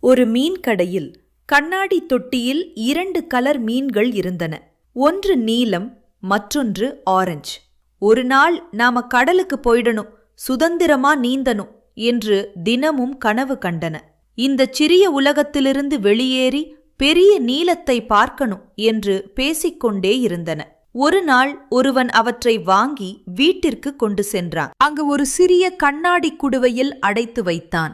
ஒரு மீன் கடையில் கண்ணாடி தொட்டியில் 2 கலர் மீன்கள் இருந்தன. ஒன்று நீலம், மற்றொன்று ஆரஞ்சு. ஒரு நாள் நாம கடலுக்கு போயிடணும், சுதந்திரமா நீந்தணும் என்று தினமும் கனவு கண்டன. இந்த சிறிய உலகத்திலிருந்து வெளியேறி பெரிய நீலத்தை பார்க்கணும் என்று பேசிக்கொண்டே இருந்தன. ஒரு நாள் ஒருவன் அவற்றை வாங்கி வீட்டிற்கு கொண்டு சென்றான். அங்கு ஒரு சிறிய கண்ணாடி குடுவையில் அடைத்து வைத்தான்.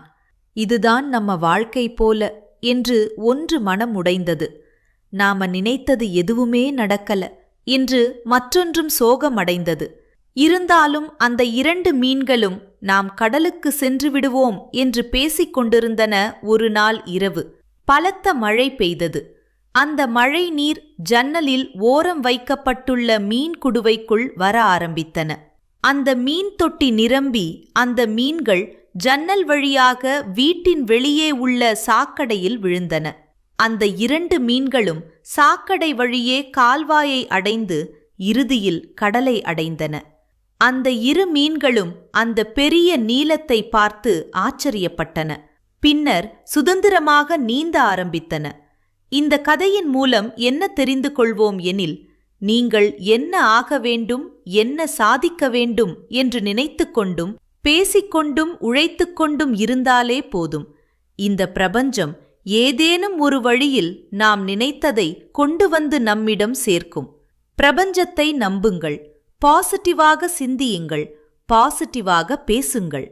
இதுதான் நம்ம வாழ்க்கை போல என்று ஒன்று மனம் உடைந்தது. நாம நினைத்தது எதுவுமே நடக்கல என்று மற்றொன்றும் சோகமடைந்தது. இருந்தாலும் அந்த 2 மீன்களும் நாம் கடலுக்கு சென்று விடுவோம் என்று பேசிக் கொண்டிருந்தன. ஒரு நாள் இரவு பலத்த மழை பெய்தது. அந்த மழை நீர் ஜன்னலில் ஓரம் வைக்கப்பட்டுள்ள மீன் குடுவைக்குள் வர ஆரம்பித்தன. அந்த மீன் தொட்டி நிரம்பி அந்த மீன்கள் ஜன்னல் வழியாக வீட்டின் வெளியே உள்ள சாக்கடையில் விழுந்தன. அந்த 2 மீன்களும் சாக்கடை வழியே கால்வாயை அடைந்து இறுதியில் கடலை அடைந்தன. அந்த 2 மீன்களும் அந்த பெரிய நீலத்தை பார்த்து ஆச்சரியப்பட்டன. பின்னர் சுதந்திரமாக நீந்த ஆரம்பித்தன. இந்த கதையின் மூலம் என்ன தெரிந்து கொள்வோம் எனில், நீங்கள் என்ன ஆக வேண்டும், என்ன சாதிக்க வேண்டும் என்று நினைத்து கொண்டும் பேசிக்கொண்டும் உழைத்துக்கொண்டும் இருந்தாலே போதும். இந்த பிரபஞ்சம் ஏதேனும் ஒரு வழியில் நாம் நினைத்ததை கொண்டு வந்து நம்மிடம் சேர்க்கும். பிரபஞ்சத்தை நம்புங்கள், பாசிட்டிவாக சிந்தியுங்கள், பாசிட்டிவாக பேசுங்கள்.